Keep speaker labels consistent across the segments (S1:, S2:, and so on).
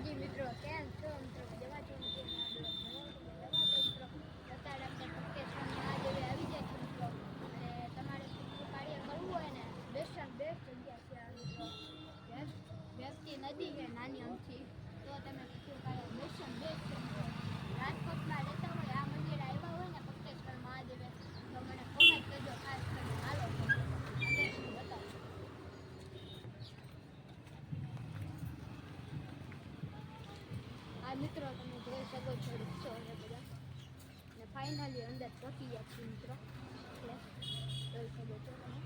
S1: જી મિત્રો કેમ છો મિત્રો જવા છો મિત્રો અત્યારે આપણે પક્કેશ્વર મહાદેવે આવી જાય છે મિત્રો અને તમારે પિતૃ કાર્ય કરવું હોય ને બેસ્ટ જગ્યા છે આ મિત્રો વ્યક્તિ નદી છે નાની અમથી તો તમે પિતૃ કાર્ય બેસ્ટ છે મિત્રો રાજકોટમાં રહેતા હોય આ મંદિર આવ્યા હોય ને પક્કેશ્વર મહાદેવે તો મને કોમેન્ટ કરજો ખાસ કરીને હાલો બતાવો આ મિત્રો તમે જોઈ શકો છો રીક્ષો અને બધા ને ફાઇનલી અંદર પહોંચી ગયા છીએ મિત્રો એટલે જોઈ શકો છો તમે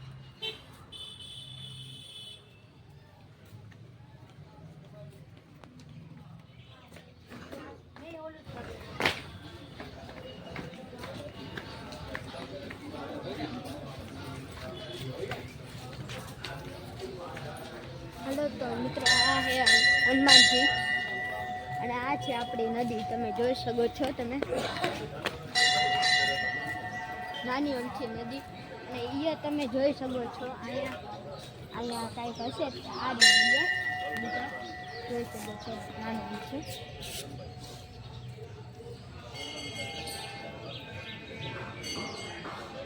S1: હેલો તો મિત્રો આ છે હનુમાનજી અને આ છે આપણી નદી તમે જોઈ શકો છો તમે નાની અમથી નદી અને અહીંયા તમે જોઈ શકો છો અહીંયા કાંઈક હશે આ નદી જોઈ શકો છો નાની અમથી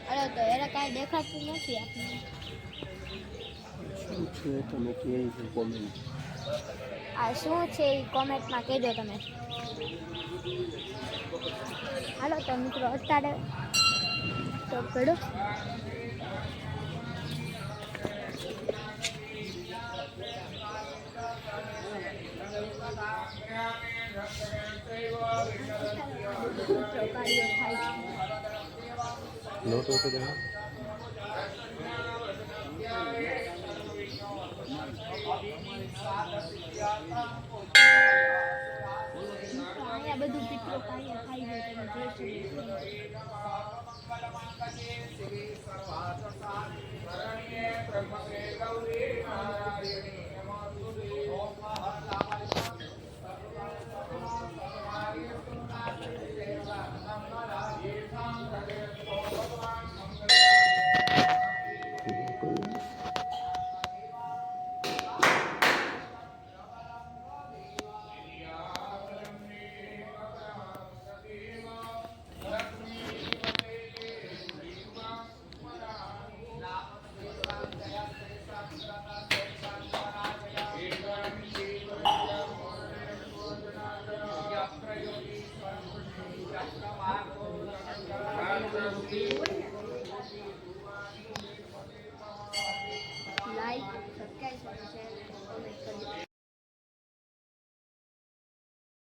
S1: અરે તો એને કાંઈ દેખાતું નથી આપણને આ શું છે એ કોમેન્ટમાં કહેજો તમે હાલો તો મિત્રો અત્યારે તો પડો અહીંયા બધું પિતૃ કાર્ય થાય છે તમે જોઈ શકો લાઈક સબસ્ક્રાઇબ શેર કોમેન્ટ